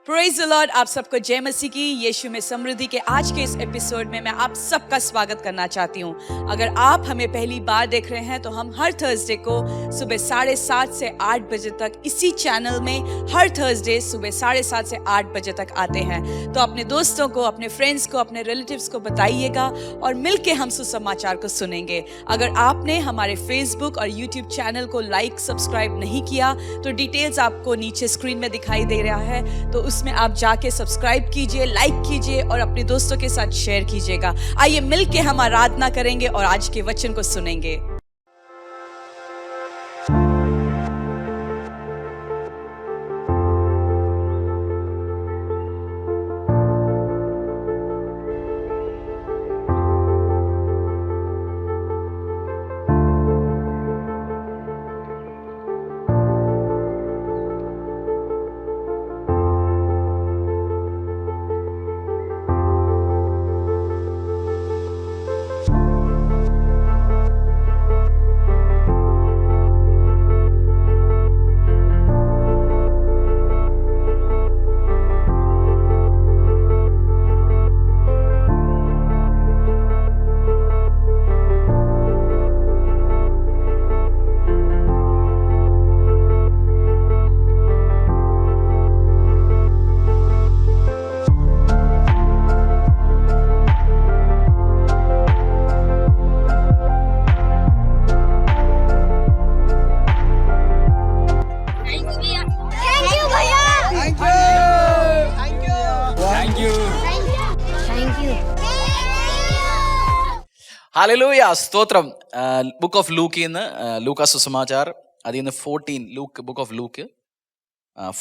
Praise the Lord. आप सबको जय मसीह की। यीशु में समृद्धि के आज के इस एपिसोड में मैं आप सबका स्वागत करना चाहती हूँ। अगर आप हमें पहली बार देख रहे हैं तो हम हर थर्सडे को सुबह 7:30 से 8 बजे तक इसी चैनल में हर थर्सडे सुबह 7:30 से 8 बजे तक आते हैं। तो अपने दोस्तों को, अपने फ्रेंड्स को, अपने रिलेटिव्स को बताइएगा और मिलके हम सुसमाचार को सुनेंगे। अगर आपने हमारे फेसबुक और यूट्यूब चैनल को लाइक सब्सक्राइब नहीं किया तो डिटेल्स आपको नीचे स्क्रीन में दिखाई दे रहा है, तो उसमें आप जाके सब्सक्राइब कीजिए, लाइक कीजिए और अपने दोस्तों के साथ शेयर कीजिएगा। आइए मिलके हम आराधना करेंगे और आज के वचन को सुनेंगे। ഹല്ലേലൂയ, സ്തോത്രം. ബുക്ക് ഓഫ് ലൂക്കിൽ നിന്ന് ലൂക്കാ സുസമാചാർ, അതിൽ നിന്ന് 14 ബുക്ക് ഓഫ് ലൂക്ക്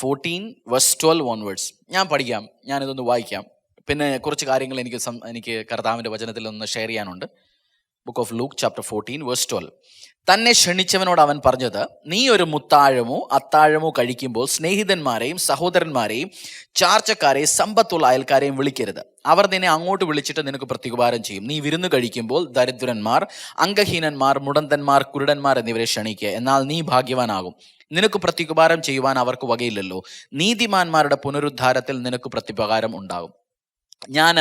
14:12 ഓൺവേർഡ്സ് ഞാൻ പഠിക്കാം. ഞാനിതൊന്ന് വായിക്കാം. പിന്നെ കുറച്ച് കാര്യങ്ങൾ എനിക്ക് കർത്താവിൻ്റെ വചനത്തിൽ ഒന്ന് ഷെയർ ചെയ്യാനുണ്ട്. Book of Luke chapter 14:12. തന്നെ ക്ഷണിച്ചവനോട് അവൻ പറഞ്ഞത്, നീ ഒരു മുത്താഴമോ അത്താഴമോ കഴിക്കുമ്പോൾ സ്നേഹിതന്മാരെയും സഹോദരന്മാരെയും ചാർച്ചക്കാരെയും സമ്പത്തുള്ള അയൽക്കാരെയും വിളിക്കരുത്. അവർ നിന്നെ അങ്ങോട്ട് വിളിച്ചിട്ട് നിനക്ക് പ്രത്യുപകാരം ചെയ്യും. നീ വിരുന്ന് കഴിക്കുമ്പോൾ ദരിദ്രന്മാർ, അംഗഹീനന്മാർ, മുടന്തന്മാർ, കുരുടന്മാർ എന്നിവരെ ക്ഷണിക്കുക. എന്നാൽ നീ ഭാഗ്യവാനാകും. നിനക്ക് പ്രത്യുപകാരം ചെയ്യുവാൻ അവർക്ക് വകയില്ലല്ലോ. നീതിമാന്മാരുടെ പുനരുദ്ധാരത്തിൽ നിനക്ക് പ്രത്യുപകാരം ഉണ്ടാകും. ഞാൻ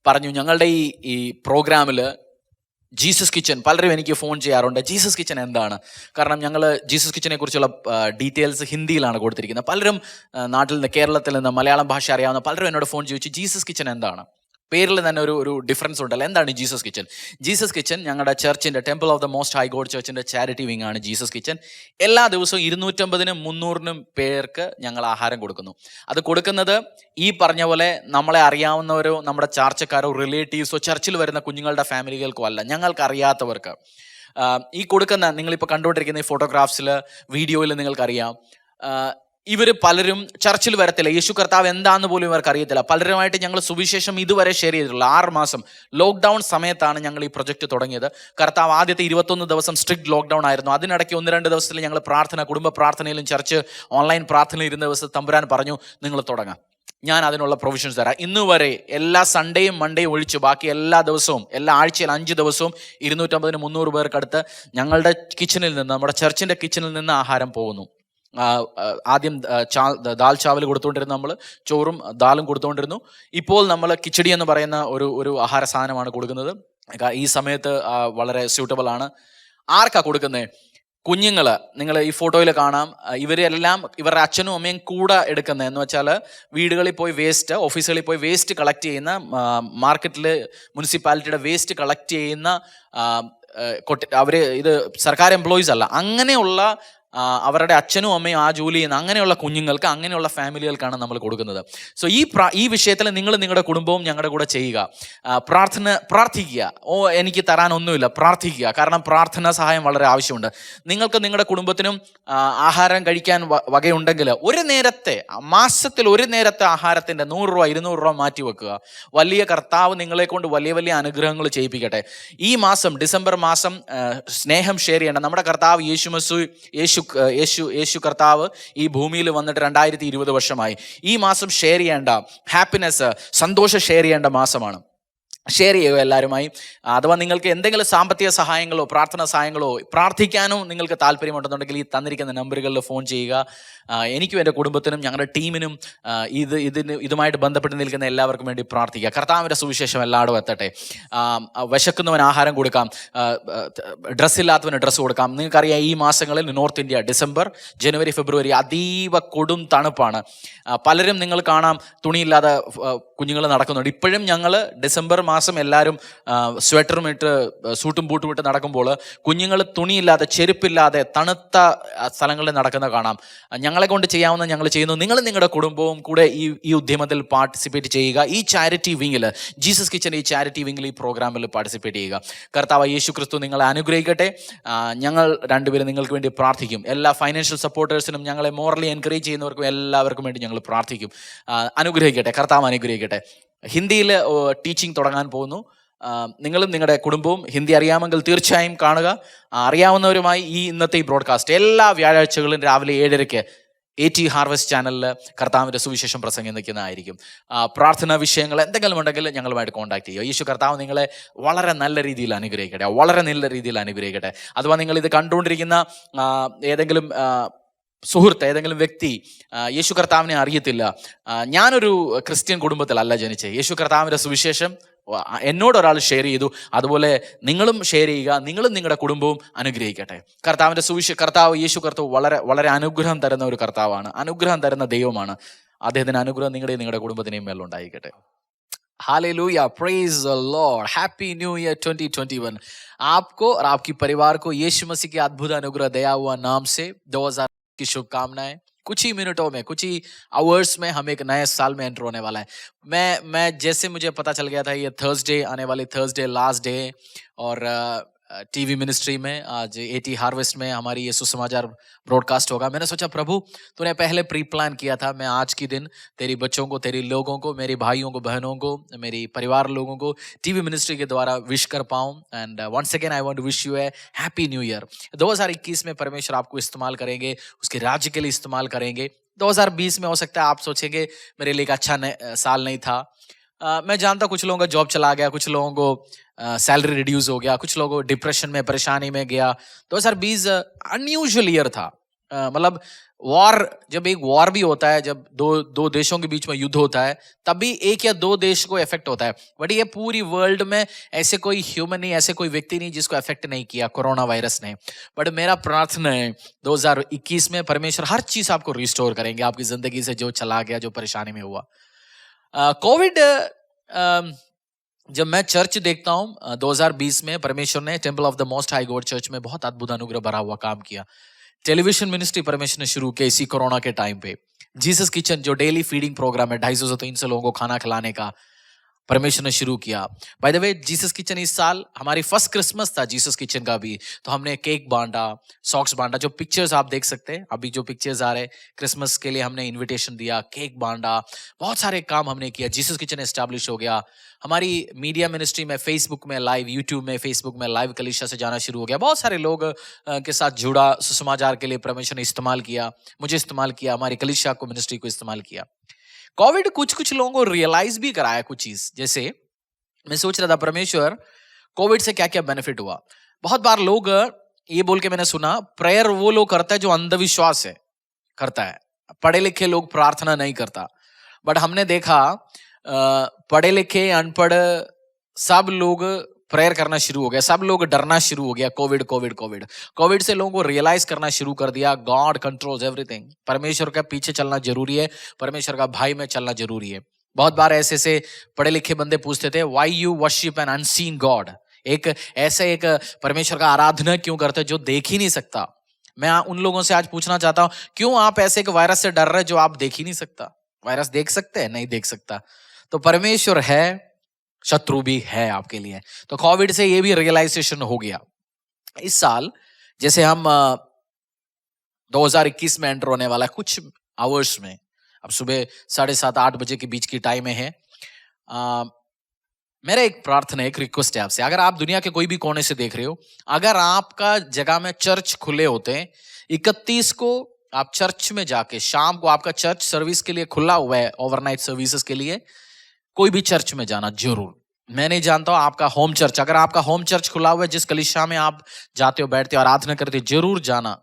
പറഞ്ഞു, ഞങ്ങളുടെ ഈ പ്രോഗ്രാമിൽ ജീസസ് കിച്ചൺ, പലരും എനിക്ക് ഫോൺ ചെയ്യാറുണ്ട്, ജീസസ് കിച്ചൺ എന്താണ്? കാരണം ഞങ്ങൾ ജീസസ് കിച്ചനെ കുറിച്ചുള്ള ഡീറ്റെയിൽസ് ഹിന്ദിയിലാണ് കൊടുത്തിരിക്കുന്നത്. പലരും നാട്ടിൽ നിന്ന്, കേരളത്തിൽ നിന്ന്, മലയാളം ഭാഷ അറിയാവുന്ന പലരും എന്നോട് ഫോൺ ചോദിച്ചു, ജീസസ് കിച്ചൺ എന്താണ്? പേരിൽ തന്നെ ഒരു ഡിഫറൻസ് ഉണ്ടല്ലോ. എന്താണ് ജീസസ് കിച്ചൺ? ജീസസ് കിച്ചൺ ഞങ്ങളുടെ ചർച്ചിൻ്റെ, temple of the most high God ചർച്ചിൻ്റെ ചാരിറ്റി വിങ് ആണ് ജീസസ് കിച്ചൺ. എല്ലാ ദിവസവും 250-നും 300-നും പേർക്ക് ഞങ്ങൾ ആഹാരം കൊടുക്കുന്നു. അത് കൊടുക്കുന്നത് ഈ പറഞ്ഞ പോലെ നമ്മളെ അറിയാവുന്നവരോ നമ്മുടെ ചാർച്ചക്കാരോ റിലേറ്റീവ്സോ ചർച്ചിൽ വരുന്ന കുഞ്ഞുങ്ങളുടെ ഫാമിലികൾക്കോ അല്ല, ഞങ്ങൾക്ക് അറിയാത്തവർക്ക്. ഈ കൊടുക്കുന്ന, നിങ്ങളിപ്പോൾ കണ്ടുകൊണ്ടിരിക്കുന്ന ഈ ഫോട്ടോഗ്രാഫ്സിൽ, വീഡിയോയിൽ നിങ്ങൾക്കറിയാം, ഇവർ പലരും ചർച്ചിൽ വരത്തില്ല. യേശു കർത്താവ് എന്താണെന്ന് പോലും ഇവർക്ക് അറിയത്തില്ല. പലരുമായിട്ട് ഞങ്ങൾ സുവിശേഷം ഇതുവരെ ഷെയർ ചെയ്തിട്ടുള്ള 6 മാസം ലോക്ക്ഡൗൺ സമയത്താണ് ഞങ്ങൾ ഈ പ്രൊജക്റ്റ് തുടങ്ങിയത്. കർത്താവ് ആദ്യത്തെ 21 ദിവസം സ്ട്രിക്റ്റ് ലോക്ക്ഡൗൺ ആയിരുന്നു. അതിനിടയ്ക്ക് 1-2 ദിവസത്തിൽ ഞങ്ങൾ കുടുംബ പ്രാർത്ഥനയിലും ചർച്ച് ഓൺലൈൻ പ്രാർത്ഥനയിൽ ഇരുന്ന ദിവസം തമ്പുരാൻ പറഞ്ഞു, നിങ്ങൾ തുടങ്ങാം, ഞാൻ അതിനുള്ള പ്രൊവിഷൻസ് തരാം. ഇന്നുവരെ എല്ലാ സൺഡേയും മൺഡേയും ഒഴിച്ച് ബാക്കി എല്ലാ ദിവസവും, എല്ലാ ആഴ്ചയിൽ 5 ദിവസവും 250-300 പേർക്കടുത്ത് ഞങ്ങളുടെ കിച്ചണിൽ നിന്ന്, നമ്മുടെ ചർച്ചിൻ്റെ കിച്ചണിൽ നിന്ന് ആഹാരം പോകുന്നു. ആദ്യം ദാൽ ചാവൽ കൊടുത്തുകൊണ്ടിരുന്നു, നമ്മൾ ചോറും ദാലും കൊടുത്തുകൊണ്ടിരുന്നു. ഇപ്പോൾ നമ്മൾ കിച്ചടി എന്ന് പറയുന്ന ഒരു ആഹാര സാധനമാണ് കൊടുക്കുന്നത്. ഈ സമയത്ത് വളരെ സ്യൂട്ടബിൾ ആണ്. ആർക്കാ കൊടുക്കുന്നത്? കുഞ്ഞുങ്ങൾ. നിങ്ങൾ ഈ ഫോട്ടോയിൽ കാണാം, ഇവരെല്ലാം ഇവരുടെ അച്ഛനും അമ്മയും കൂടെ എടുക്കുന്നത്. എന്ന് വെച്ചാൽ വീടുകളിൽ പോയി വേസ്റ്റ്, ഓഫീസുകളിൽ പോയി വേസ്റ്റ് കളക്ട് ചെയ്യുന്ന, മാർക്കറ്റിൽ മുനിസിപ്പാലിറ്റിയുടെ വേസ്റ്റ് കളക്ട് ചെയ്യുന്ന അവർ, ഇത് സർക്കാർ എംപ്ലോയീസ് അല്ല, അങ്ങനെയുള്ള അവരുടെ അച്ഛനും അമ്മയും ആ ജോലി ചെയ്യുന്ന അങ്ങനെയുള്ള കുഞ്ഞുങ്ങൾക്ക്, അങ്ങനെയുള്ള ഫാമിലികൾക്കാണ് നമ്മൾ കൊടുക്കുന്നത്. സോ ഈ വിഷയത്തിൽ നിങ്ങൾ നിങ്ങളുടെ കുടുംബവും ഞങ്ങളുടെ കൂടെ ചെയ്യുക. പ്രാർത്ഥിക്കുക. എനിക്ക് തരാനൊന്നുമില്ല, പ്രാർത്ഥിക്കുക. കാരണം പ്രാർത്ഥനാ സഹായം വളരെ ആവശ്യമുണ്ട്. നിങ്ങൾക്ക് നിങ്ങളുടെ കുടുംബത്തിനും ആഹാരം കഴിക്കാൻ വകയുണ്ടെങ്കിൽ മാസത്തിൽ ഒരു നേരത്തെ ആഹാരത്തിൻ്റെ 100 രൂപ 200 രൂപ മാറ്റി വെക്കുക. വലിയ കർത്താവ് നിങ്ങളെ കൊണ്ട് വലിയ വലിയ അനുഗ്രഹങ്ങൾ ചെയ്യിപ്പിക്കട്ടെ. ഈ മാസം, ഡിസംബർ മാസം, സ്നേഹം ഷെയർ ചെയ്യേണ്ട നമ്മുടെ കർത്താവ് യേശു കർത്താവ് ഈ ഭൂമിയിൽ വന്നിട്ട് 2020 വർഷമായി. ഈ മാസം ഷെയർ ചെയ്യേണ്ട ഹാപ്പിനെസ്, സന്തോഷം ഷെയർ ചെയ്യേണ്ട മാസമാണ്. ഷെയർ ചെയ്യുക എല്ലാവരുമായി. അഥവാ നിങ്ങൾക്ക് എന്തെങ്കിലും സാമ്പത്തിക സഹായങ്ങളോ പ്രാർത്ഥന സഹായങ്ങളോ പ്രാർത്ഥിക്കാനോ നിങ്ങൾക്ക് താല്പര്യമുണ്ടെന്നുണ്ടെങ്കിൽ ഈ തന്നിരിക്കുന്ന നമ്പറുകളിൽ ഫോൺ ചെയ്യുക. എനിക്കും എൻ്റെ കുടുംബത്തിനും ഞങ്ങളുടെ ടീമിനും ഇതുമായിട്ട് ബന്ധപ്പെട്ട് നിൽക്കുന്ന എല്ലാവർക്കും വേണ്ടി പ്രാർത്ഥിക്കുക. കർത്താവിൻ്റെ സുവിശേഷം എല്ലായിടും എത്തട്ടെ. വിശക്കുന്നവന് ആഹാരം കൊടുക്കാം, ഡ്രസ്സില്ലാത്തവന് ഡ്രസ്സ് കൊടുക്കാം. നിങ്ങൾക്കറിയാം, ഈ മാസങ്ങളിൽ നോർത്ത് ഇന്ത്യ ഡിസംബർ, ജനുവരി, ഫെബ്രുവരി അതീവ കൊടും തണുപ്പാണ്. പലരും നിങ്ങൾ കാണാം തുണിയില്ലാതെ കുഞ്ഞുങ്ങൾ നടക്കുന്നുണ്ട്. ഇപ്പോഴും ഞങ്ങൾ ഡിസംബർ മാസം എല്ലാവരും സ്വെറ്ററും ഇട്ട് സൂട്ടും ബൂട്ടും ഇട്ട് നടക്കുമ്പോൾ കുഞ്ഞുങ്ങൾ തുണിയില്ലാതെ ചെരുപ്പില്ലാതെ തണുത്ത സ്ഥലങ്ങളിൽ നടക്കുന്ന കാണാം. ഞങ്ങളെ കൊണ്ട് ചെയ്യാവുന്ന ഞങ്ങൾ ചെയ്യുന്നു. നിങ്ങൾ നിങ്ങളുടെ കുടുംബവും കൂടെ ഈ ഉദ്യമത്തിൽ പാർട്ടിസിപ്പേറ്റ് ചെയ്യുക. ഈ ചാരിറ്റി വിങ്ങിൽ, ജീസസ് കിച്ചൻ ഈ ചാരിറ്റി വിങ്ങിൽ ഈ പ്രോഗ്രാമിൽ പാർട്ടിസിപ്പേറ്റ് ചെയ്യുക. കർത്താവ് യേശു ക്രിസ്തു നിങ്ങളെ അനുഗ്രഹിക്കട്ടെ. ഞങ്ങൾ രണ്ടുപേരും നിങ്ങൾക്ക് വേണ്ടി പ്രാർത്ഥിക്കും. എല്ലാ ഫൈനാൻഷ്യൽ സപ്പോർട്ടേഴ്സിനും, ഞങ്ങളെ മോറലി എൻകറേജ് ചെയ്യുന്നവർക്കും എല്ലാവർക്കും വേണ്ടി ഞങ്ങൾ പ്രാർത്ഥിക്കും. അനുഗ്രഹിക്കട്ടെ, കർത്താവ് അനുഗ്രഹിക്കട്ടെ. ഹിന്ദിയിൽ ടീച്ചിങ് തുടങ്ങാൻ പോകുന്നു. നിങ്ങളും നിങ്ങളുടെ കുടുംബവും ഹിന്ദി അറിയാമെങ്കിൽ തീർച്ചയായും കാണുക. അറിയാവുന്നവരുമായി ഇന്നത്തെ ഈ ബ്രോഡ്കാസ്റ്റ് എല്ലാ വ്യാഴാഴ്ചകളും രാവിലെ 7:30 AT ഹാർവസ്റ്റ് ചാനലിൽ കർത്താവിൻ്റെ സുവിശേഷം പ്രസംഗിക്കുന്നതായിരിക്കും. പ്രാർത്ഥനാ വിഷയങ്ങൾ എന്തെങ്കിലും ഉണ്ടെങ്കിൽ ഞങ്ങളുമായിട്ട് കോൺടാക്ട് ചെയ്യുക. യേശു കർത്താവ് നിങ്ങളെ വളരെ നല്ല രീതിയിൽ അനുഗ്രഹിക്കട്ടെ, വളരെ നല്ല രീതിയിൽ അനുഗ്രഹിക്കട്ടെ. അഥവാ നിങ്ങൾ ഇത് കണ്ടുകൊണ്ടിരിക്കുന്ന ഏതെങ്കിലും സുഹൃത്ത്, ഏതെങ്കിലും വ്യക്തി യേശു കർത്താവിനെ അറിയത്തില്ല, ഞാനൊരു ക്രിസ്ത്യൻ കുടുംബത്തിലല്ല ജനിച്ചത്, യേശു കർത്താവിൻ്റെ സുവിശേഷം എന്നോട് ഒരാൾ ഷെയർ ചെയ്തു, അതുപോലെ നിങ്ങളും ഷെയർ ചെയ്യുക. നിങ്ങളും നിങ്ങളുടെ കുടുംബവും അനുഗ്രഹിക്കട്ടെ. കർത്താവിൻ്റെ കർത്താവ് യേശു കർത്താവ് വളരെ വളരെ അനുഗ്രഹം തരുന്ന ഒരു കർത്താവാണ്, അനുഗ്രഹം തരുന്ന ദൈവമാണ്. അദ്ദേഹത്തിന് അനുഗ്രഹം നിങ്ങളുടെ കുടുംബത്തിനെയും മേലുണ്ടായിരിക്കട്ടെ. Hallelujah, praise the Lord, happy new year 2021 आपको और आपकी परिवार को यीशु मसीह के अद्भुत अनुग्रह दया हुआ नाम से 2000 की शुभकामनाएं. कुछ ही मिनटों में, कुछ ही आवर्स में हम एक नए साल में एंटर होने वाला है. मैं जैसे मुझे पता चल गया था ये थर्सडे, आने वाली थर्सडे लास्ट डे, और टीवी मिनिस्ट्री में आज AT हार्वेस्ट में हमारी ये सुसमाचार ब्रॉडकास्ट होगा. मैंने सोचा प्रभु तूने पहले प्री प्लान किया था, मैं आज के दिन तेरी बच्चों को, तेरी लोगों को, मेरे भाइयों को, बहनों को, मेरी परिवार लोगों को टीवी मिनिस्ट्री के द्वारा विश कर पाऊँ. And once again I want to wish you a happy new year. 2021 में परमेश्वर आपको इस्तेमाल करेंगे, उसके राज्य के लिए इस्तेमाल करेंगे. 2020 में हो सकता है आप सोचेंगे मेरे लिए एक अच्छा साल नहीं था. मैं जानता कुछ लोगों का जॉब चला गया, कुछ लोगों को सैलरी रिड्यूस हो गया, कुछ लोगों को डिप्रेशन में, परेशानी में गया. 2020 अनयूजुअल ईयर था. मतलब वॉर, जब एक वॉर भी होता है, जब दो देशों के बीच में युद्ध होता है, तब भी एक या दो देश को इफेक्ट होता है. बट ये पूरी वर्ल्ड में ऐसे कोई ह्यूमन नहीं, ऐसे कोई व्यक्ति नहीं जिसको इफेक्ट नहीं किया कोरोना वायरस ने. बट मेरा प्रार्थना है 2021 में परमेश्वर हर चीज आपको रिस्टोर करेंगे, आपकी जिंदगी से जो चला गया, जो परेशानी में हुआ. कोविड, जब मैं चर्च देखता हूँ 2020 में परमेश्वर ने temple of the most high God church में बहुत अद्भुत अनुग्रह भरा हुआ काम किया. टेलीविजन मिनिस्ट्री परमेश्वर ने शुरू किया इसी कोरोना के टाइम पे. जीसस किचन जो डेली फीडिंग प्रोग्राम है, 250 से 300 लोगों को खाना खिलाने का, परमेश्वर ने शुरू किया. By the way Jesus kitchen इस साल हमारी फर्स्ट क्रिसमस था जीसस किचन का भी, तो हमने केक बांटा, सॉक्स बांटा. जो पिक्चर्स आप देख सकते हैं अभी, जो पिक्चर्स आ रहे हैं, क्रिसमस के लिए हमने इनविटेशन दिया, केक बांटा, बहुत सारे काम हमने किया. जीसस किचन एस्टैब्लिश हो गया. हमारी मीडिया मिनिस्ट्री में फेसबुक में लाइव, यूट्यूब में, फेसबुक में लाइव कलीसिया से जाना शुरू हो गया. बहुत सारे लोग के साथ जुड़ा, सुसमाचार के लिए परमेश्वर ने इस्तेमाल किया, मुझे इस्तेमाल किया, हमारी कलीसिया को, मिनिस्ट्री को इस्तेमाल किया. कोविड कुछ लोगों को रियलाइज भी कराया कुछ चीज. जैसे मैं सोच रहा था परमेश्वर कोविड से क्या क्या बेनिफिट हुआ. बहुत बार लोग ये बोल के मैंने सुना, प्रेयर वो लोग करता है जो अंधविश्वास है करता है, पढ़े लिखे लोग प्रार्थना नहीं करता. बट हमने देखा पढ़े लिखे अनपढ़ सब लोग प्रेयर करना शुरू हो गया, सब लोग डरना शुरू हो गया. कोविड से लोगों को रियलाइज करना शुरू कर दिया, गॉड कंट्रोल्स एवरीथिंग. परमेश्वर के पीछे चलना जरूरी है, परमेश्वर का भाई में चलना जरूरी है. बहुत बार ऐसे पढ़े लिखे बंदे पूछते थे, why you worship an unseen God. एक परमेश्वर का आराधना क्यों करते जो देख ही नहीं सकता. मैं उन लोगों से आज पूछना चाहता हूं, क्यों आप ऐसे एक वायरस से डर रहे जो आप देख ही नहीं सकता. वायरस देख सकते हैं? नहीं देख सकता. तो परमेश्वर है, शत्रु भी है आपके लिए. तो कोविड से ये भी रियलाइजेशन हो गया. इस साल जैसे हम 2021 में एंटर होने वाला है कुछ आवर्स में, अब सुबह 7:30-8 बजे के बीच की टाइम में है. मेरा एक प्रार्थना है, एक रिक्वेस्ट है आपसे. अगर आप दुनिया के कोई भी कोने से देख रहे हो, अगर आपका जगह में चर्च खुले होते हैं, 31 को आप चर्च में जाके, शाम को आपका चर्च सर्विस के लिए खुला हुआ है, ओवरनाइट सर्विसेज के लिए, कोई भी चर्च में जाना जरूर. मैं नहीं जानता हूं आपका होम चर्च, अगर आपका होम चर्च खुला हुआ है, जिस कलीसिया में आप जाते हो, बैठते हो, आराधना करते हो, जरूर जाना।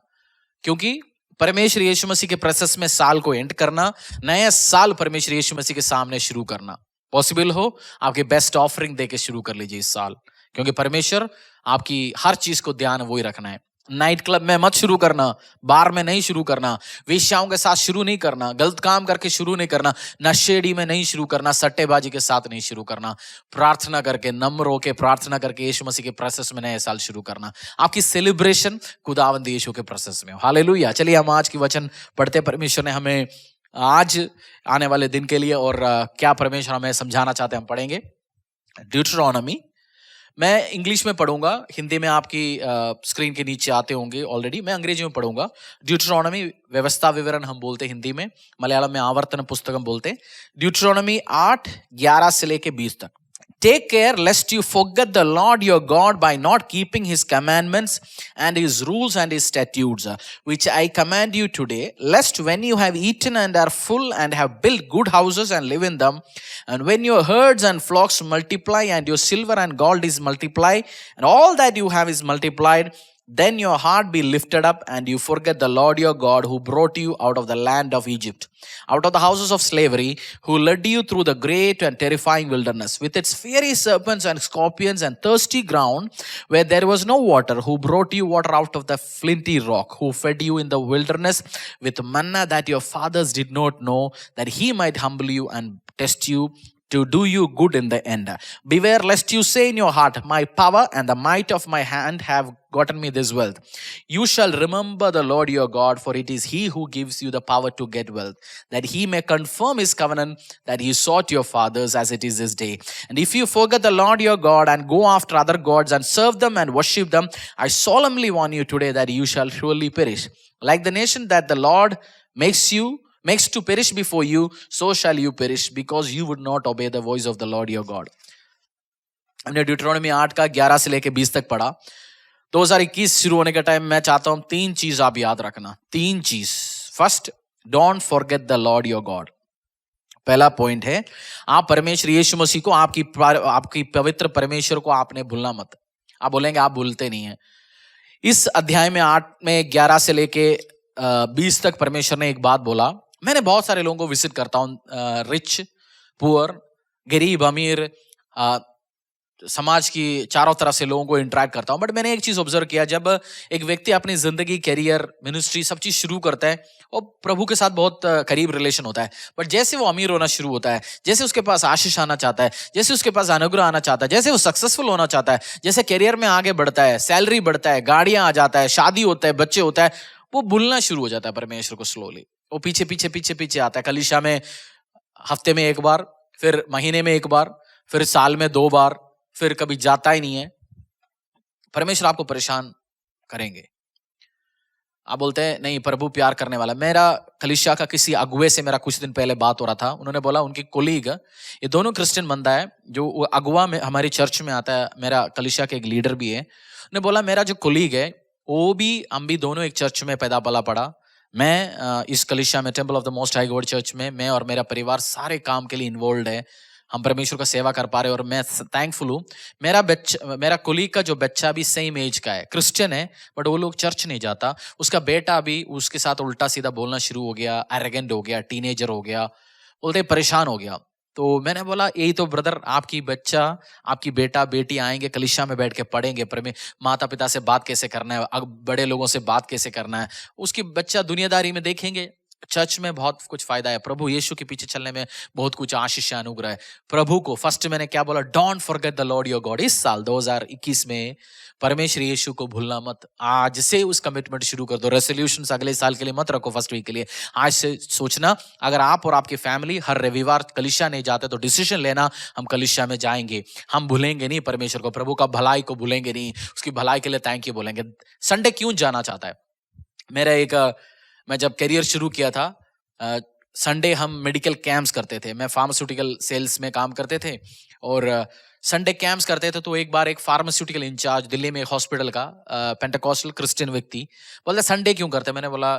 क्योंकि परमेश्वर यीशु मसीह के प्रेसेस में साल को एंड करना, नया साल परमेश्वर यीशु मसीह के सामने शुरू करना पॉसिबल हो, आपके बेस्ट ऑफरिंग देके शुरू कर लीजिए इस साल। क्योंकि परमेश्वर आपकी हर चीज को ध्यान वो ही रखना है। नाइट क्लब में मत शुरू करना, बार में नहीं शुरू करना, वेश्याओं के साथ शुरू नहीं करना, गलत काम करके शुरू नहीं करना, नशेड़ी में नहीं शुरू करना, सट्टेबाजी के साथ नहीं शुरू करना। प्रार्थना करके, नम्र होके प्रार्थना करके यीशु मसीह के प्रोसेस में नया साल शुरू करना। आपकी सेलिब्रेशन खुदावंद यीशु के प्रोसेस में हो। हालेलुया। चलिए हम आज की वचन पढ़ते। परमेश्वर ने हमें आज आने वाले दिन के लिए और क्या परमेश्वर हमें समझाना चाहते हैं हम पढ़ेंगे। ड्यूटरॉनमी, मैं इंग्लिश में पढ़ूंगा, हिंदी में आपकी स्क्रीन के नीचे आते होंगे ऑलरेडी, मैं अंग्रेजी में पढ़ूंगा। ड्यूटरॉनमी व्यवस्था विवरण हम बोलते हैं हिंदी में, मलयालम में आवर्तन पुस्तकम बोलते हैं। ड्यूटरॉनमी 8:11 से लेके 20 तक। Take care lest you forget the Lord your God by not keeping his commandments and his rules and his statutes, which I command you today, lest when you have eaten and are full and have built good houses and live in them, and when your herds and flocks multiply and your silver and gold is multiplied and all that you have is multiplied, then your heart be lifted up and you forget the Lord your God who brought you out of the land of Egypt, out of the houses of slavery, who led you through the great and terrifying wilderness with its fiery serpents and scorpions and thirsty ground where there was no water, who brought you water out of the flinty rock, who fed you in the wilderness with manna that your fathers did not know, that he might humble you and test you to do you good in the end. Beware lest you say in your heart, my power and the might of my hand have gotten me this wealth. You shall remember the Lord your God, for it is he who gives you the power to get wealth, that he may confirm his covenant that he sought your fathers, as it is this day. And if you forget the Lord your God and go after other gods and serve them and worship them, I solemnly warn you today that you shall surely perish. Like the nation that the Lord makes to perish before you, so shall you perish, because you would not obey the voice of the Lord your God. हमने ड्यूटरॉनमी 8 का 11 से लेके 20 तक पढ़ा। 2021 शुरू होने का time, मैं चाहता हूं 3 चीज आप याद रखना। 3 चीज। First, don't forget the Lord your God. पहला पॉइंट है, आप परमेश्वर यीशु मसीह को, आपकी पवित्र परमेश्वर को आपने भूलना मत। आप बोलेंगे आप भूलते नहीं है। इस अध्याय में 8 में 11 से लेके 20 तक परमेश्वर ने एक बात बोला। मैंने बहुत सारे लोगों को विजिट करता हूँ, रिच, पुअर, गरीब, अमीर, समाज की चारों तरफ से लोगों को इंटरेक्ट करता हूँ। बट मैंने एक चीज ऑब्जर्व किया, जब एक व्यक्ति अपनी जिंदगी, कैरियर, मिनिस्ट्री सब चीज शुरू करता है और प्रभु के साथ बहुत करीब रिलेशन होता है, बट जैसे वो अमीर होना शुरू होता है, जैसे उसके पास आशीष आना चाहता है, जैसे उसके पास अनुग्रह आना चाहता है, जैसे वो सक्सेसफुल होना चाहता है, जैसे कैरियर में आगे बढ़ता है, सैलरी बढ़ता है, गाड़ियां आ जाता है, शादी होता है, बच्चे होता है, वो भूलना शुरू हो जाता है परमेश्वर को स्लोली। वो पीछे पीछे पीछे पीछे आता है। कलीसिया में हफ्ते में एक बार, फिर महीने में एक बार, फिर साल में 2 बार, फिर कभी जाता ही नहीं है। परमेश्वर आपको परेशान करेंगे। आप बोलते हैं नहीं, प्रभु प्यार करने वाला। मेरा कलीसिया का किसी अगुवे से मेरा कुछ दिन पहले बात हो रहा था। उन्होंने बोला उनकी कोलीग, ये दोनों क्रिश्चियन बंदा है, जो अगुवा में हमारी चर्च में आता है, मेरा कलीसिया के एक लीडर भी है। उन्होंने बोला मेरा जो कोलीग है वो भी, हम भी दोनों एक चर्च में पैदा पला पड़ा। मैं इस कलीसिया में, temple of the most high God church में, मैं और मेरा परिवार सारे काम के लिए इन्वॉल्व है। हम परमेश्वर का सेवा कर पा रहे हैं और मैं थैंकफुल हूँ। मेरा कोलीग का जो बच्चा भी सेम एज का है, क्रिश्चियन है, बट वो लोग चर्च नहीं जाता। उसका बेटा भी उसके साथ उल्टा सीधा बोलना शुरू हो गया, एरोगेंट हो गया, टीनेजर हो गया, बोलते परेशान हो गया। तो मैंने बोला यही तो ब्रदर, आपकी बेटा बेटी आएंगे, कलीसिया में बैठ के पढ़ेंगे, माता पिता से बात कैसे करना है, बड़े लोगों से बात कैसे करना है, उसकी बच्चा दुनियादारी में देखेंगे। चर्च में बहुत कुछ फायदा है, प्रभु यीशु के पीछे चलने में बहुत कुछ आशीष अनुग्रह है। प्रभु को फर्स्ट मैंने क्या बोला, don't forget the Lord your God. इस साल 2021 में परमेश्वर यीशु को भूलना मत। आज से उस कमिटमेंट शुरू कर दो। रेजोल्यूशंस अगले साल के लिए मत रखो, फर्स्ट वीक के लिए। आज से सोचना, अगर आप और आपकी फैमिली हर रविवार कलीसिया नहीं जाते तो डिसीजन लेना, हम कलीसिया में जाएंगे। हम भूलेंगे नहीं परमेश्वर को, प्रभु का भलाई को भूलेंगे नहीं, उसकी भलाई के लिए थैंक यू बोलेंगे। संडे क्यों जाना चाहता है? मैं जब करियर शुरू किया था, संडे हम मेडिकल कैंप्स करते थे। मैं फार्मास्यूटिकल सेल्स में काम करते थे और संडे कैंप्स करते थे। तो एक बार एक फार्मास्यूटिकल इंचार्ज दिल्ली में एक हॉस्पिटल का, पेंटेकोस्टल क्रिश्चियन व्यक्ति, बोलता संडे क्यों करते? मैंने बोला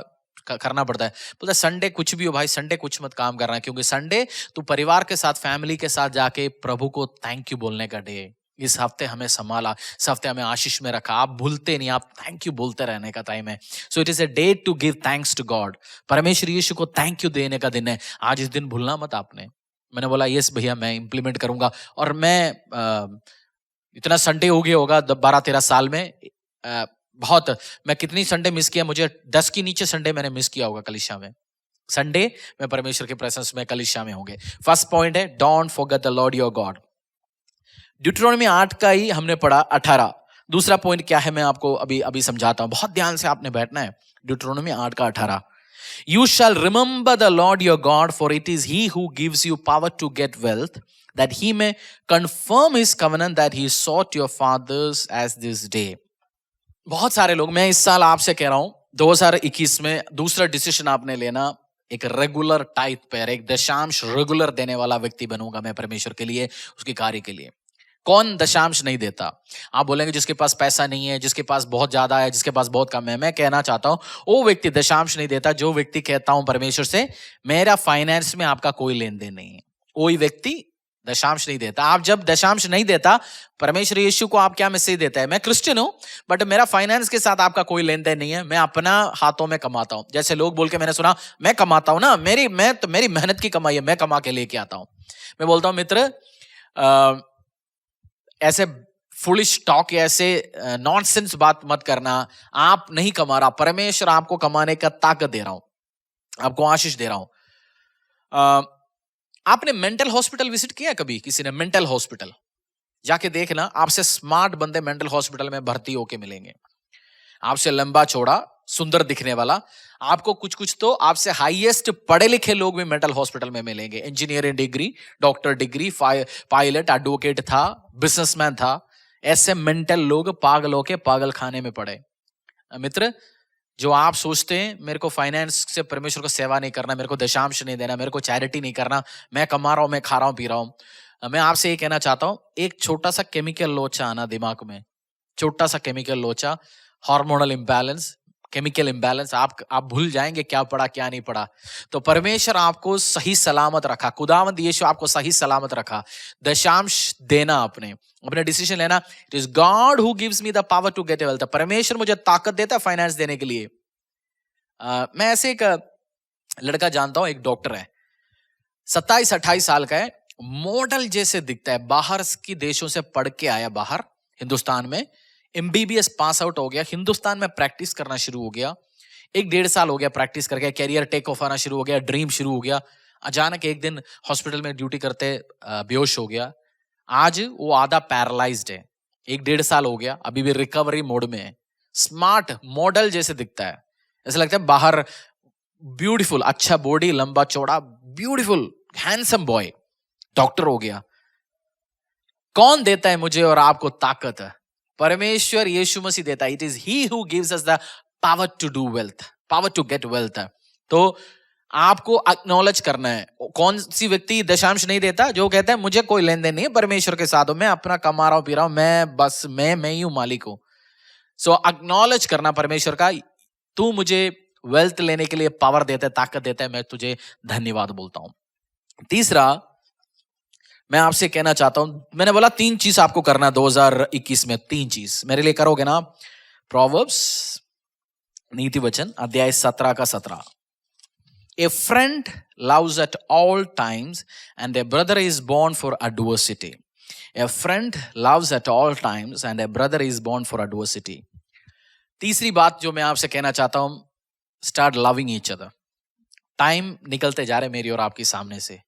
करना पड़ता है। बोलता है संडे कुछ भी हो भाई, संडे कुछ मत काम करना, क्योंकि संडे तू परिवार के साथ, फैमिली के साथ जाके प्रभु को थैंक यू बोलने का डे है। इस हफ्ते हमें संभाला, इस हफ्ते हमें आशीष में रखा, आप भूलते नहीं, आप थैंक यू बोलते रहने का टाइम है। So it is a day to give thanks to God. परमेश्वर यीशु को थैंक यू देने का दिन है। आज इस दिन भूलना मत आपने। मैंने बोला यस भैया मैं इंप्लीमेंट करूंगा। और मैं इतना संडे हो गया होगा 12-13 साल में, बहुत, मैं कितनी संडे मिस किया, मुझे 10 के नीचे संडे मैंने मिस किया होगा कलीसिया में। संडे में परमेश्वर के प्रेजेंस में कलीसिया में होंगे। फर्स्ट पॉइंट है don't forget the Lord your God. Deuteronomy 8 का ही हमने पढ़ा 18। दूसरा पॉइंट क्या है मैं आपको अभी समझाता हूं, बहुत ध्यान से आपने बैठना है। ड्यूटरोनॉमी 8 का 18, You shall remember the Lord your God, for it is He who gives you power to get wealth, that He may confirm His covenant that He sought your fathers as this day. बहुत सारे लोग, मैं इस साल आपसे कह रहा हूं 2021 में दूसरा डिसीजन आपने लेना, एक रेगुलर टाइप पर, एक दशांश रेगुलर देने वाला व्यक्ति बनूंगा मैं परमेश्वर के लिए, उसके कार्य के लिए। कौन दशांश नहीं देता? आप बोलेंगे जिसके पास पैसा नहीं है, जिसके पास बहुत ज्यादा है, जिसके पास बहुत कम है। मैं कहना चाहता हूं वो व्यक्ति दशांश नहीं देता जो व्यक्ति कहता हूं परमेश्वर से मेरा फाइनेंस में आपका कोई लेन देन नहीं है, वही व्यक्ति दशांश नहीं देता। आप जब दशांश नहीं देता, परमेश्वर यीशु को आप क्या मैसेज देता है? मैं क्रिश्चियन हूं बट मेरा फाइनेंस के साथ आपका कोई लेन देन नहीं है, मैं अपना हाथों में कमाता हूं। जैसे लोग बोल के मैंने सुना मैं कमाता हूं ना, मेरी मेहनत की कमाई है, मैं कमा के लेके आता हूं। मैं बोलता हूं मित्र, ऐसे फुलिश टॉक, ऐसे नॉनसेंस बात मत करना। आप नहीं कमा रहा, परमेश्वर आपको कमाने का ताकत दे रहा हूं, आपको आशीष दे रहा हूं। आपने मेंटल हॉस्पिटल विजिट किया कभी? किसी ने मेंटल हॉस्पिटल जाके देखना, आपसे स्मार्ट बंदे मेंटल हॉस्पिटल में भर्ती होके मिलेंगे, आपसे लंबा चौड़ा सुंदर दिखने वाला। आपको कुछ तो आपसे हाईएस्ट पढ़े लिखे लोग भी मेंटल हॉस्पिटल में मिलेंगे। Engineering degree, doctor degree, pilot, advocate था, बिजनेसमैन था। ऐसे मेंटल लोग पागल होके पागल खाने में पड़े। मित्र, जो आप सोचते हैं मेरे को फाइनेंस से परमेश्वर को सेवा नहीं करना, मेरे को दशांश नहीं देना, मेरे को चैरिटी नहीं करना, मैं कमा रहा हूं, मैं खा रहा हूं, पी रहा हूं, मैं आपसे ये कहना चाहता हूं, एक छोटा सा केमिकल लोचा आना दिमाग में, छोटा सा केमिकल लोचा, हार्मोनल इंबैलेंस, केमिकल इंबैलेंस, आप भूल जाएंगे क्या पढ़ा क्या नहीं पढ़ा। तो परमेश्वर आपको सही सलामत रखा, खुदावंद यीशु आपको सही सलामत रखा। दशांश देना, अपने डिसीजन लेना। It is God who gives me the power to get wealth. परमेश्वर मुझे ताकत देता है फाइनेंस देने के लिए। मैं ऐसे एक लड़का जानता हूं, एक डॉक्टर है, 27-28 साल का है, मॉडल जैसे दिखता है, बाहर की देशों से पढ़ के आया, बाहर हिंदुस्तान में MBBS पास आउट हो गया, हिंदुस्तान में प्रैक्टिस करना शुरू हो गया। 1-1.5 साल हो गया प्रैक्टिस करके, कैरियर टेक ऑफ आना शुरू हो गया, ड्रीम शुरू हो गया। अचानक एक दिन हॉस्पिटल में ड्यूटी करते बेहोश हो गया। आज वो आधा पैरालाइज्ड है, 1-1.5 साल हो गया, अभी भी रिकवरी मोड में है। स्मार्ट मॉडल जैसे दिखता है, ऐसा लगता है बाहर ब्यूटीफुल, अच्छा बॉडी, लंबा चौड़ा, ब्यूटीफुल हैंडसम बॉय, डॉक्टर हो गया। कौन देता है मुझे और आपको ताकत? परमेश्वर यीशु मसीह देता है। It is he who gives us the power to do wealth, power to get wealth. तो आपको एक्नॉलेज करना है। कौन सी व्यक्ति दशांश नहीं देता? जो कहता है मुझे कोई लेन देन नहीं है परमेश्वर के साथ, मैं अपना कमा रहा हूं, पी रहा हूं, मैं बस मैं ही हूं, मालिक हूं। सो एक्नॉलेज करना परमेश्वर का, तू मुझे वेल्थ लेने के लिए पावर देता है, ताकत देता है, मैं तुझे धन्यवाद बोलता हूं। तीसरा मैं आपसे कहना चाहता हूं, मैंने बोला 3 चीज आपको करना 2021 में, 3 चीज मेरे लिए करोगे ना? प्रोवर्ब्स, नीति वचन, अध्याय 17 का 17। A friend loves at all times and a brother is born for adversity. A friend loves at all times and a brother is born for adversity. तीसरी बात जो मैं आपसे कहना चाहता हूं, start loving each other. Time निकलते जा रहे मेरी और आपके सामने से।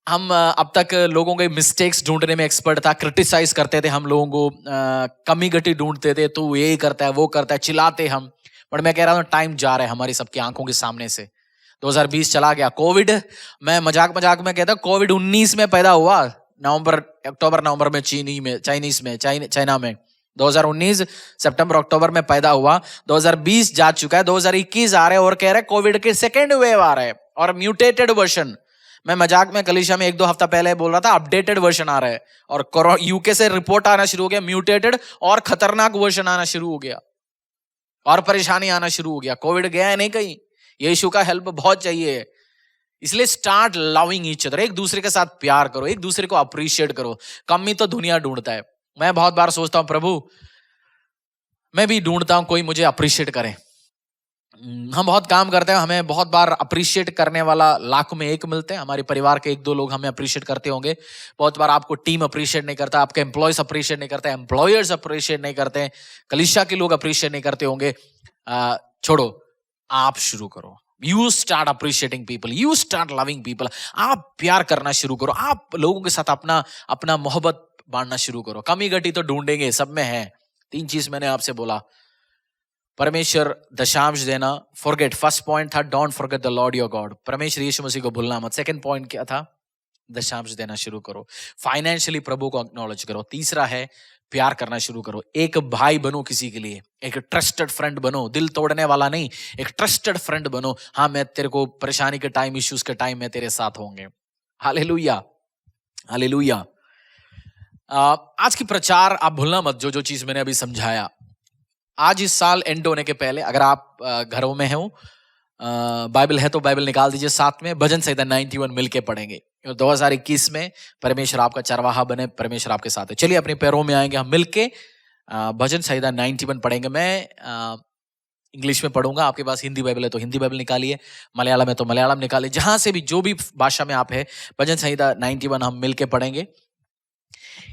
हम अब तक लोगों के मिस्टेक्स ढूंढने में एक्सपर्ट था, क्रिटिसाइज करते थे हम लोगों को, कमी घटी ढूंढते थे, तू यही करता है वो करता है, चिल्लाते हम। बट मैं कह रहा हूं टाइम जा रहा है हमारी सबकी आंखों के सामने से। 2020 चला गया, कोविड, मैं मजाक में कहता हूं कोविड 19 में पैदा हुआ, अक्टूबर नवंबर में चाइना में 2019 सितंबर अक्टूबर में पैदा हुआ। 2020 जा चुका है, 2021 आ रहे और कह रहे कोविड के सेकेंड वेव आ रहा है और म्यूटेटेड वर्जन। मैं मजाक में कलीसिया में 1-2 हफ्ता पहले बोल रहा था अपडेटेड वर्जन आ रहा है, और यूके से रिपोर्ट आना शुरू हो गया, म्यूटेटेड और खतरनाक वर्जन आना शुरू हो गया। और परेशानी आना शुरू हो गया, कोविड गया नहीं कहीं, यीशु का हेल्प बहुत चाहिए। इसलिए स्टार्ट लविंग ईच अदर, एक दूसरे के साथ प्यार करो, एक दूसरे को अप्रिशिएट करो। कमी तो दुनिया ढूंढता है, मैं बहुत बार सोचता हूं प्रभु मैं भी ढूंढता हूं कोई मुझे अप्रिशिएट करे। हम बहुत काम करते हैं, हमें बहुत बार अप्रिशिएट करने वाला लाख में एक मिलते हैं। हमारे परिवार के एक दो लोग हमें अप्रिशिएट करते होंगे, बहुत बार आपको टीम अप्रिशिएट नहीं करता, आपके एम्प्लॉयज अप्रिशिएट नहीं करते, एम्प्लॉयर्स अप्रिशिएट नहीं करते, कलीसिया के लोग अप्रिशिएट नहीं करते होंगे। छोड़ो, आप शुरू करो। You start appreciating people, you start loving people. आप प्यार करना शुरू करो, आप लोगों के साथ अपना मोहब्बत बांटना शुरू करो। कमी घटी तो ढूंढेंगे, सब में है। 3 चीज मैंने आपसे बोला, परमेश्वर दशांश देना, फॉरगेट, फर्स्ट पॉइंट था don't forget the Lord your God, परमेश्वर यीशु मसीह को भूलना मत। सेकंड पॉइंट क्या था? दशांश देना शुरू करो, फाइनेंशियली प्रभु को एक्नॉलेज करो। तीसरा है प्यार करना शुरू करो, एक भाई बनो किसी के लिए, एक ट्रस्टेड फ्रेंड बनो, दिल तोड़ने वाला नहीं, एक ट्रस्टेड फ्रेंड बनो। हाँ, मैं तेरे को परेशानी के टाइम, इश्यूज के टाइम में तेरे साथ होंगे। Hallelujah, hallelujah. आज की प्रचार आप भूलना मत, जो चीज मैंने अभी समझाया। आज इस साल एंड होने के पहले, अगर आप घरों में हो, बाइबल है तो बाइबल निकाल दीजिए, साथ में भजन संहिता 91 मिलके पढ़ेंगे। 2021 में परमेश्वर आपका चरवाहा बने, परमेश्वर आपके साथ है। चलिए अपने पैरों में आएंगे हम मिलके, भजन संहिता 91 पढ़ेंगे। मैं इंग्लिश में पढ़ूंगा, आपके पास हिंदी बाइबल है तो हिंदी बाइबल निकालिए, मलयालम है तो मलयालम निकालिए, जहां से भी जो भी भाषा में आप है, भजन संहिता 91 हम मिलके पढ़ेंगे।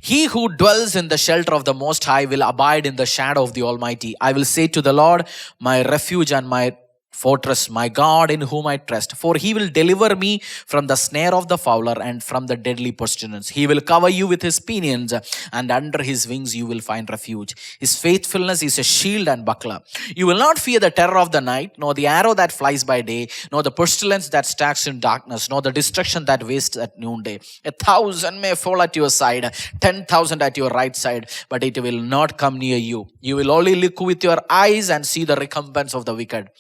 He who dwells in the shelter of the Most High will abide in the shadow of the Almighty. I will say to the Lord, my refuge and my fortress, my God in whom I trust. For he will deliver me from the snare of the fowler and from the deadly pestilence. He will cover you with his pinions, and under his wings you will find refuge. His faithfulness is a shield and buckler. You will not fear the terror of the night, nor the arrow that flies by day, nor the pestilence that stalks in darkness, nor the destruction that wastes at noonday. 1,000 may fall at your side, 10,000 at your right side, but it will not come near you. You will only look with your eyes and see the recompense of the wicked.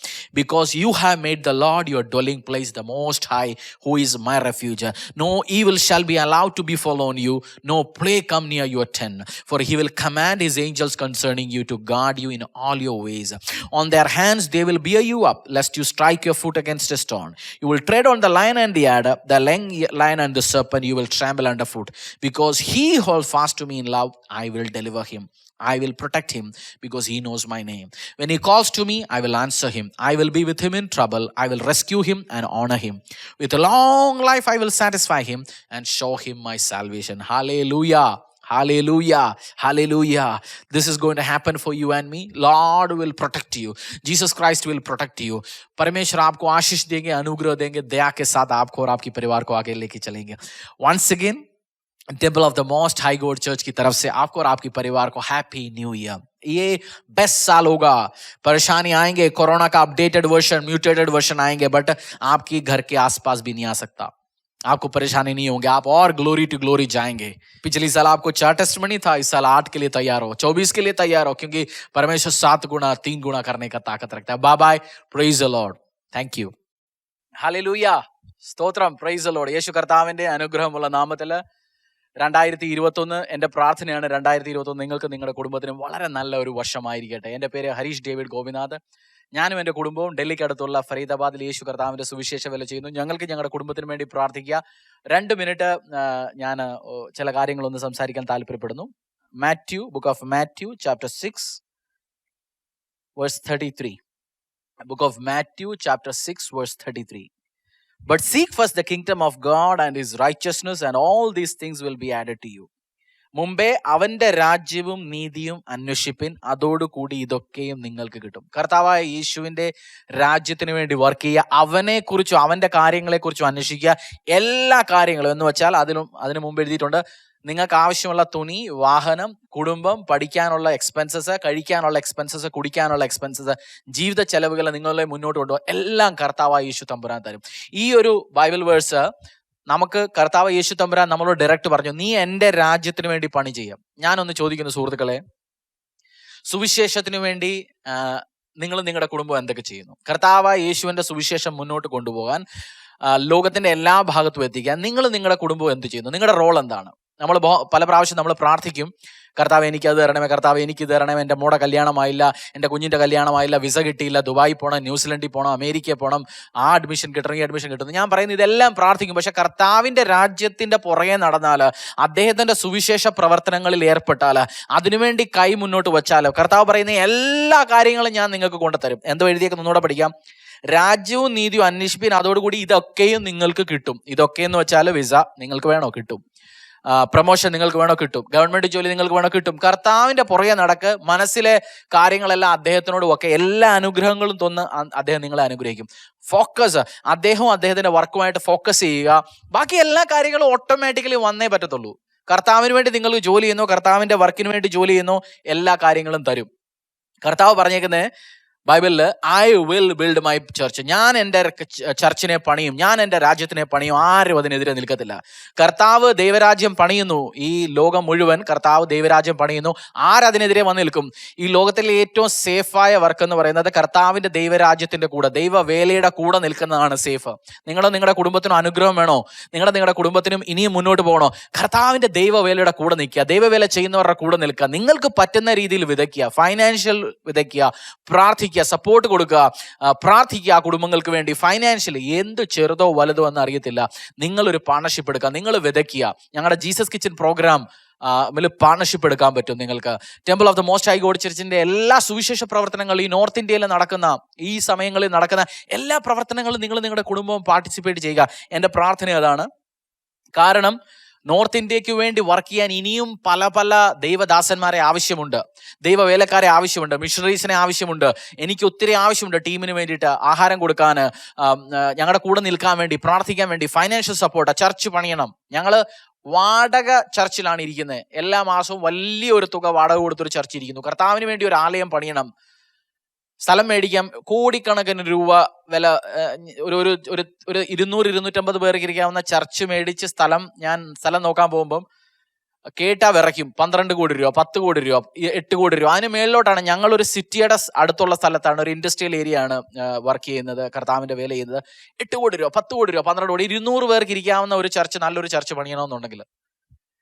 Because you have made the Lord your dwelling place, the Most High, who is my refuge. No evil shall be allowed to befall on you, no plague come near your tent. For he will command his angels concerning you to guard you in all your ways. On their hands they will bear you up, lest you strike your foot against a stone. You will tread on the lion and the adder, the lion and the serpent you will trample underfoot. Because he holds fast to me in love, I will deliver him. I will protect him because he knows my name. When he calls to me, I will answer him. I will be with him in trouble. I will rescue him and honor him. With a long life, I will satisfy him and show him my salvation. Hallelujah. Hallelujah. Hallelujah. This is going to happen for you and me. Lord will protect you. Jesus Christ will protect you. परमेश्वर आपको आशीष देंगे, अनुग्रह देंगे, दया के साथ आपको और आपके परिवार को आगे लेके चलेंगे। Once again, temple of the most high God church की तरफ से आपको और आपके परिवार को हैप्पी न्यू ईयर। ये बेस्ट साल होगा। परेशानी आएंगे, कोरोना का अपडेटेड वर्जन, म्यूटेटेड वर्जन आएंगे, बट आपके घर के आसपास भी नहीं आ सकता। आपको परेशानी नहीं होंगे, आप और ग्लोरी टू ग्लोरी जाएंगे। पिछली साल आपको 4 टेस्टमनी था, इस साल 8 के लिए तैयार हो, 24 के लिए तैयार हो, क्योंकि परमेश्वर 7 गुना 3 गुना करने का ताकत रखता है। Bye bye, praise the Lord, thank you, hallelujah, സ്തോത്രം, പ്രൈസ് ദ ലോർഡ്। യേശു കർത്താവിന്റെ അനുഗ്രഹമുള്ള നാമത്തിൽ 2021 എൻ്റെ പ്രാർത്ഥനയാണ് 2021 നിങ്ങൾക്ക് നിങ്ങളുടെ കുടുംബത്തിനും വളരെ നല്ല ഒരു വർഷമായിരിക്കട്ടെ. എൻ്റെ പേര് ഹരീഷ് ഡേവിഡ് ഗോപിനാഥ്. ഞാനും എൻ്റെ കുടുംബവും ഡൽഹിക്ക് അടുത്തുള്ള ഫരീദാബാദിൽ യേശു കർത്താവിൻ്റെ സുവിശേഷ വേല ചെയ്യുന്നു. ഞങ്ങൾക്ക് ഞങ്ങളുടെ കുടുംബത്തിന് വേണ്ടി പ്രാർത്ഥിക്കുക. 2 മിനിറ്റ് ഞാൻ ചില കാര്യങ്ങളൊന്ന് സംസാരിക്കാൻ താല്പര്യപ്പെടുന്നു. Matthew, book of Matthew chapter 6 verse 33. Book of Matthew chapter 6 verse 33. But seek first the kingdom of God and his righteousness, and all these things will be added to you. മുമ്പേ അവന്റെ രാജ്യവും നീതിയും അന്വേഷിപ്പിൻ, അതോടുകൂടി ഇതൊക്കെയും നിങ്ങൾക്ക് കിട്ടും. കർത്താവായ യേശുവിന്റെ രാജ്യത്തിന് വേണ്ടി വർക്ക് ചെയ്യുക, അവനെ കുറിച്ചും അവന്റെ കാര്യങ്ങളെ കുറിച്ചും അന്വേഷിക്കുക. എല്ലാ കാര്യങ്ങളും എന്ന് വെച്ചാൽ അതിനു മുമ്പ് എഴുതിയിട്ടുണ്ട്, നിങ്ങൾക്ക് ആവശ്യമുള്ള തുണി, വാഹനം, കുടുംബം, പഠിക്കാനുള്ള എക്സ്പെൻസസ്, കഴിക്കാനുള്ള എക്സ്പെൻസസ്, കുടിക്കാനുള്ള എക്സ്പെൻസസ്, ജീവിത ചെലവുകൾ നിങ്ങളെ മുന്നോട്ട് കൊണ്ടുപോകും, എല്ലാം കർത്താവായ യേശു തമ്പുരാൻ തരും. ഈ ഒരു ബൈബിൾ വേഴ്സ് നമുക്ക് കർത്താവ് യേശു തമ്പുരാൻ നമ്മളോട് ഡയറക്റ്റ് പറഞ്ഞു, നീ എൻ്റെ രാജ്യത്തിന് വേണ്ടി പണി ചെയ്യാം. ഞാനൊന്ന് ചോദിക്കുന്നു സുഹൃത്തുക്കളെ, സുവിശേഷത്തിന് വേണ്ടി നിങ്ങൾ നിങ്ങളുടെ കുടുംബം എന്തൊക്കെ ചെയ്യുന്നു? കർത്താവായ യേശുവിന്റെ സുവിശേഷം മുന്നോട്ട് കൊണ്ടുപോകാൻ, ലോകത്തിന്റെ എല്ലാ ഭാഗത്തും എത്തിക്കാൻ നിങ്ങൾ നിങ്ങളുടെ കുടുംബം എന്ത് ചെയ്യുന്നു? നിങ്ങളുടെ റോൾ എന്താണ്? നമ്മൾ പല പ്രാവശ്യം നമ്മൾ പ്രാർത്ഥിക്കും, കർത്താവ് എനിക്കത് തരണമേ, കർത്താവ് എനിക്കിത് തരണമേ, എൻ്റെ മോടെ കല്യാണമായില്ല, എൻ്റെ കുഞ്ഞിൻ്റെ കല്യാണമായില്ല, വിസ കിട്ടിയില്ല, ദുബായി പോകണം, ന്യൂസിലൻഡിൽ പോകണം, അമേരിക്കയിൽ പോകണം, ആ അഡ്മിഷൻ കിട്ടണം, ഈ അഡ്മിഷൻ കിട്ടുന്നു. ഞാൻ പറയുന്നത് ഇതെല്ലാം പ്രാർത്ഥിക്കും. പക്ഷെ കർത്താവിൻ്റെ രാജ്യത്തിൻ്റെ പുറകെ നടന്നാൽ, അദ്ദേഹത്തിൻ്റെ സുവിശേഷ പ്രവർത്തനങ്ങളിൽ ഏർപ്പെട്ടാൽ, അതിനുവേണ്ടി കൈ മുന്നോട്ട് വെച്ചാൽ, കർത്താവ് പറയുന്ന എല്ലാ കാര്യങ്ങളും ഞാൻ നിങ്ങൾക്ക് കൊണ്ടുതരും. എന്തോ എഴുതിയൊക്കെ ഒന്നുകൂടെ പഠിക്കാം. രാജ്യവും നീതിയും അന്വേഷിപ്പിൻ, അതോടുകൂടി ഇതൊക്കെയും നിങ്ങൾക്ക് കിട്ടും. ഇതൊക്കെയെന്ന് വെച്ചാൽ വിസ നിങ്ങൾക്ക് വേണോ കിട്ടും, പ്രൊമോഷൻ നിങ്ങൾക്ക് വേണോ കിട്ടും, ഗവൺമെന്റ് ജോലി നിങ്ങൾക്ക് വേണോ കിട്ടും. കർത്താവിന്റെ പുറകെ നടക്ക്. മനസ്സിലെ കാര്യങ്ങളെല്ലാം അദ്ദേഹത്തിനോട് ഒക്കെ എല്ലാ അനുഗ്രഹങ്ങളും തന്ന് അദ്ദേഹം നിങ്ങളെ അനുഗ്രഹിക്കും. ഫോക്കസ്, അദ്ദേഹവും അദ്ദേഹത്തിന്റെ വർക്കുമായിട്ട് ഫോക്കസ് ചെയ്യുക. ബാക്കി എല്ലാ കാര്യങ്ങളും ഓട്ടോമാറ്റിക്കലി വന്നേ പറ്റത്തുള്ളൂ. കർത്താവിന് വേണ്ടി നിങ്ങൾ ജോലി ചെയ്യുന്നു, കർത്താവിന്റെ വർക്കിന് വേണ്ടി ജോലി ചെയ്യുന്നു, എല്ലാ കാര്യങ്ങളും തരും. കർത്താവ് പറഞ്ഞേക്കുന്നത് ബൈബിളിൽ, I will build my church, ഞാൻ എൻ്റെ ചർച്ചിനെ പണിയും, ഞാൻ എൻ്റെ രാജ്യത്തിനെ പണിയും, ആരും അതിനെതിരെ നിൽക്കത്തില്ല. കർത്താവ് ദൈവരാജ്യം പണിയുന്നു. ഈ ലോകം മുഴുവൻ കർത്താവ് ദൈവരാജ്യം പണിയുന്നു. ആരതിനെതിരെ വന്ന് നിൽക്കും? ഈ ലോകത്തിലെ ഏറ്റവും സേഫായ വർക്ക് എന്ന് പറയുന്നത് കർത്താവിൻ്റെ ദൈവരാജ്യത്തിൻ്റെ കൂടെ, ദൈവവേലയുടെ കൂടെ നിൽക്കുന്നതാണ് സേഫ്. നിങ്ങളുടെ കുടുംബത്തിനും അനുഗ്രഹം വേണോ? നിങ്ങളുടെ കുടുംബത്തിനും ഇനിയും മുന്നോട്ട് പോകണോ? കർത്താവിൻ്റെ ദൈവവേലയുടെ കൂടെ നിൽക്കുക, ദൈവവേല ചെയ്യുന്നവരുടെ കൂടെ നിൽക്കുക. നിങ്ങൾക്ക് പറ്റുന്ന രീതിയിൽ വിതയ്ക്കുക, ഫൈനാൻഷ്യൽ വിതയ്ക്കുക, പ്രാർത്ഥിക്കുക, സപ്പോർട്ട് കൊടുക്കുക, പ്രാർത്ഥിക്കുക ആ കുടുംബങ്ങൾക്ക് വേണ്ടി. ഫൈനാൻഷ്യലി എന്ത് ചെറുതോ വലുതോ എന്ന് അറിയത്തില്ല, നിങ്ങളൊരു പാർട്ണർഷിപ്പ് എടുക്കുക, നിങ്ങൾ വിതയ്ക്കുക. ഞങ്ങളുടെ ജീസസ് കിച്ചൻ പ്രോഗ്രാം പാർട്ണർഷിപ്പ് എടുക്കാൻ പറ്റും നിങ്ങൾക്ക്. Temple of the most high God ചർച്ചിന്റെ എല്ലാ സുവിശേഷ പ്രവർത്തനങ്ങളും, ഈ നോർത്ത് ഇന്ത്യയിൽ നടക്കുന്ന, ഈ സമയങ്ങളിൽ നടക്കുന്ന എല്ലാ പ്രവർത്തനങ്ങളും നിങ്ങൾ നിങ്ങളുടെ കുടുംബം പാർട്ടിസിപ്പേറ്റ് ചെയ്യുക. എൻ്റെ പ്രാർത്ഥന അതാണ്. കാരണം നോർത്ത് ഇന്ത്യക്ക് വേണ്ടി വർക്ക് ചെയ്യാൻ ഇനിയും പല പല ദൈവദാസന്മാരെ ആവശ്യമുണ്ട്, ദൈവവേലക്കാരെ ആവശ്യമുണ്ട്, മിഷണറീസിനെ ആവശ്യമുണ്ട്. എനിക്ക് ഒത്തിരി ആവശ്യമുണ്ട് ടീമിന് വേണ്ടിയിട്ട് ആഹാരം കൊടുക്കാൻ, ഞങ്ങളുടെ കൂടെ നിൽക്കാൻ വേണ്ടി, പ്രാർത്ഥിക്കാൻ വേണ്ടി, ഫൈനാൻഷ്യൽ സപ്പോർട്ട്. ചർച്ച് പണിയണം. ഞങ്ങൾ വാടക ചർച്ചിലാണ് ഇരിക്കുന്നത്. എല്ലാ മാസവും വലിയൊരു തുക വാടക കൊടുത്തൊരു ചർച്ച് ഇരിക്കുന്നു. കർത്താവിന് വേണ്ടി ഒരു ആലയം പണിയണം, സ്ഥലം മേടിക്കാം, കോടിക്കണക്കിന് രൂപ വില. ഒരു 200-250 പേർക്ക് ഇരിക്കാവുന്ന ചർച്ച് മേടിച്ച് ഞാൻ സ്ഥലം നോക്കാൻ പോകുമ്പം കേട്ടാ വിറയ്ക്കും. 12 കോടി രൂപ, 10 കോടി രൂപ, 8 കോടി രൂപ. അതിന് മേളിലോട്ടാണ്. ഞങ്ങളൊരു സിറ്റിയുടെ അടുത്തുള്ള സ്ഥലത്താണ്, ഒരു ഇൻഡസ്ട്രിയൽ ഏരിയ ആണ് വർക്ക് ചെയ്യുന്നത്, കർത്താവിന്റെ വേല ചെയ്യുന്നത്. 8 കോടി രൂപ, 10 കോടി രൂപ, 12 കോടി, 200 പേർക്ക് ഇരിക്കാവുന്ന ഒരു ചർച്ച്, നല്ലൊരു ചർച്ച് പണിയണമെന്നുണ്ടെങ്കിൽ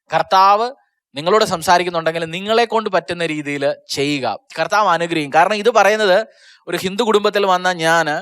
കർത്താവ് നിങ്ങളോട് സംസാരിക്കുന്നുണ്ടെങ്കിൽ നിങ്ങളെ കൊണ്ട് പറ്റുന്ന രീതിയിൽ ചെയ്യുക. കർത്താവ് അനുഗ്രഹിക്കും. കാരണം ഇത് പറയുന്നത്, ഒരു ഹിന്ദു കുടുംബത്തിൽ വന്ന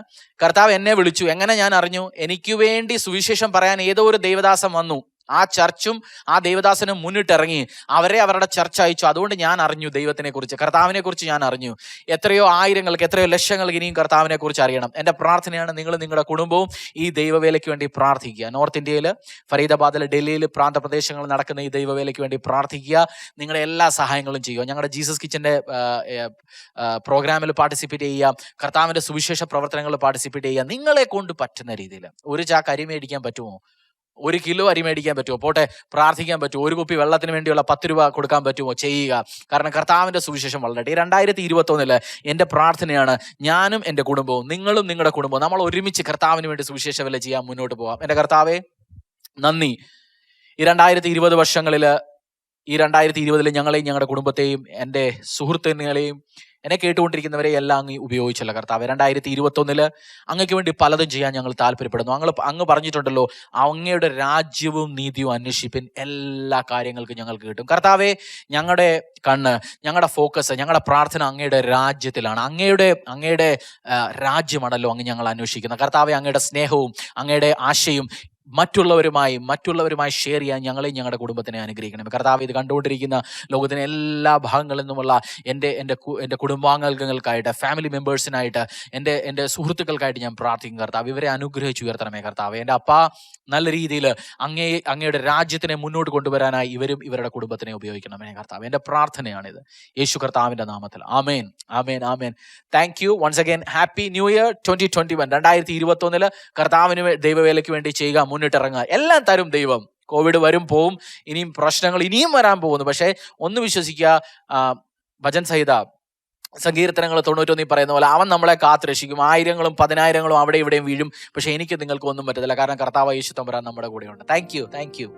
കർത്താവ് എന്നെ വിളിച്ചു. എങ്ങനെ ഞാൻ അറിഞ്ഞു? എനിക്ക് വേണ്ടി സുവിശേഷം പറയാൻ ഏതോ ഒരു ദൈവദാസൻ വന്നു. ആ ചർച്ചും ആ ദൈവദാസനും മുന്നിട്ടിറങ്ങി അവരെ അവരുടെ ചർച്ച അയച്ചു. അതുകൊണ്ട് ഞാൻ അറിഞ്ഞു ദൈവത്തിനെ കുറിച്ച്, കർത്താവിനെ കുറിച്ച് ഞാൻ അറിഞ്ഞു. എത്രയോ ആയിരങ്ങൾക്ക്, എത്രയോ ലക്ഷങ്ങൾക്ക് ഇനിയും കർത്താവിനെ കുറിച്ച് അറിയണം. എൻ്റെ പ്രാർത്ഥനയാണ് നിങ്ങളുടെ കുടുംബവും ഈ ദൈവവേലയ്ക്ക് വേണ്ടി പ്രാർത്ഥിക്കുക. നോർത്ത് ഇന്ത്യയിൽ, ഫരീദാബാദിൽ, ഡൽഹിയിൽ, പ്രാന്തപ്രദേശങ്ങളിൽ നടക്കുന്ന ഈ ദൈവവേലയ്ക്ക് വേണ്ടി പ്രാർത്ഥിക്കുക. നിങ്ങളുടെ എല്ലാ സഹായങ്ങളും ചെയ്യുക. ഞങ്ങളുടെ ജീസസ് കിച്ചൻ്റെ പ്രോഗ്രാമിൽ പാർട്ടിസിപ്പേറ്റ് ചെയ്യുക, കർത്താവിൻ്റെ സുവിശേഷ പ്രവർത്തനങ്ങളിൽ പാർട്ടിസിപ്പേറ്റ് ചെയ്യുക. നിങ്ങളെ കൊണ്ട് പറ്റുന്ന രീതിയിൽ. ഒരു ചാക്ക് അരി മേടിക്കാൻ പറ്റുമോ? 1 കിലോ അരി മേടിക്കാൻ പറ്റുമോ? പോട്ടെ, പ്രാർത്ഥിക്കാൻ പറ്റുമോ? 1 കുപ്പി വെള്ളത്തിന് വേണ്ടിയുള്ള 10 രൂപ കൊടുക്കാൻ പറ്റുമോ? ചെയ്യുക. കാരണം കർത്താവിന്റെ സുവിശേഷം വളരട്ടെ. 2021 എൻ്റെ പ്രാർത്ഥനയാണ്, ഞാനും എൻ്റെ കുടുംബവും, നിങ്ങളും നിങ്ങളുടെ കുടുംബവും, നമ്മൾ ഒരുമിച്ച് കർത്താവിന് വേണ്ടി സുവിശേഷ വേല ചെയ്യാൻ മുന്നോട്ട് പോകാം. എൻ്റെ കർത്താവേ, നന്ദി. ഈ 2020 വർഷങ്ങളിൽ, ഈ 2020 ഞങ്ങളെയും ഞങ്ങളുടെ കുടുംബത്തെയും എൻ്റെ സുഹൃത്തുക്കളെയും എന്നെ കേട്ടുകൊണ്ടിരിക്കുന്നവരെ എല്ലാം അങ്ങ് ഉപയോഗിച്ചല്ലോ കർത്താവ്. 2021 അങ്ങയ്ക്ക് വേണ്ടി പലതും ചെയ്യാൻ ഞങ്ങൾ താല്പര്യപ്പെടുന്നു. അങ്ങ് പറഞ്ഞിട്ടുണ്ടല്ലോ, അങ്ങയുടെ രാജ്യവും നീതിയും അന്വേഷിപ്പിൻ, എല്ലാ കാര്യങ്ങൾക്കും ഞങ്ങൾക്ക് കിട്ടും. കർത്താവെ, ഞങ്ങളുടെ കണ്ണ്, ഞങ്ങളുടെ ഫോക്കസ്, ഞങ്ങളുടെ പ്രാർത്ഥന അങ്ങയുടെ രാജ്യത്തിലാണ്. അങ്ങയുടെ രാജ്യമാണല്ലോ അങ്ങ് ഞങ്ങൾ അന്വേഷിക്കുന്നത്. കർത്താവെ, അങ്ങയുടെ സ്നേഹവും അങ്ങയുടെ ആശയും മറ്റുള്ളവരുമായി ഷെയർ ചെയ്യാൻ ഞങ്ങളെയും ഞങ്ങളുടെ കുടുംബത്തിനെ അനുഗ്രഹിക്കണം. കർത്താവ്, ഇത് കണ്ടുകൊണ്ടിരിക്കുന്ന ലോകത്തിലെ എല്ലാ ഭാഗങ്ങളിൽ നിന്നുമുള്ള എൻ്റെ കുടുംബാംഗങ്ങൾക്കായിട്ട്, ഫാമിലി മെമ്പേഴ്സിനായിട്ട്, എൻ്റെ സുഹൃത്തുക്കൾക്കായിട്ട് ഞാൻ പ്രാർത്ഥിക്കും കർത്താവ്. ഇവരെ അനുഗ്രഹിച്ച് ഉയർത്തണമേ കർത്താവ്. എൻ്റെ അപ്പ നല്ല രീതിയിൽ അങ്ങയുടെ രാജ്യത്തിനെ മുന്നോട്ട് കൊണ്ടുവരാനായി ഇവരും ഇവരുടെ കുടുംബത്തിനെ ഉപയോഗിക്കണമേ കർത്താവ്. എൻ്റെ പ്രാർത്ഥനയാണിത്, യേശു കർത്താവിൻ്റെ നാമത്തിൽ. ആമേൻ, ആമേൻ, ആമേൻ. Thank you once again. Happy new year 2021. 2021 കർത്താവിന് ദൈവവേലയ്ക്ക് വേണ്ടി ചെയ്യുക, മുന്നിട്ടിറങ്ങുക. എല്ലാം തരും ദൈവം. കോവിഡ് വരും പോവും, ഇനിയും പ്രശ്നങ്ങൾ ഇനിയും വരാൻ പോകുന്നു. പക്ഷേ ഒന്ന് വിശ്വസിക്കുക, ഭജൻ സഹിത സങ്കീർത്തനങ്ങൾ 91 പറയുന്ന പോലെ അവൻ നമ്മളെ കാത്തുരക്ഷിക്കും. 1000-ങ്ങളും 10,000-ങ്ങളും അവിടെ ഇവിടെയും വീഴും, പക്ഷെ എനിക്ക് നിങ്ങൾക്ക് ഒന്നും പറ്റത്തില്ല. കാരണം കർത്താവ് യേശു തമ്പുരാൻ നമ്മുടെ കൂടെയുണ്ട്. Thank you.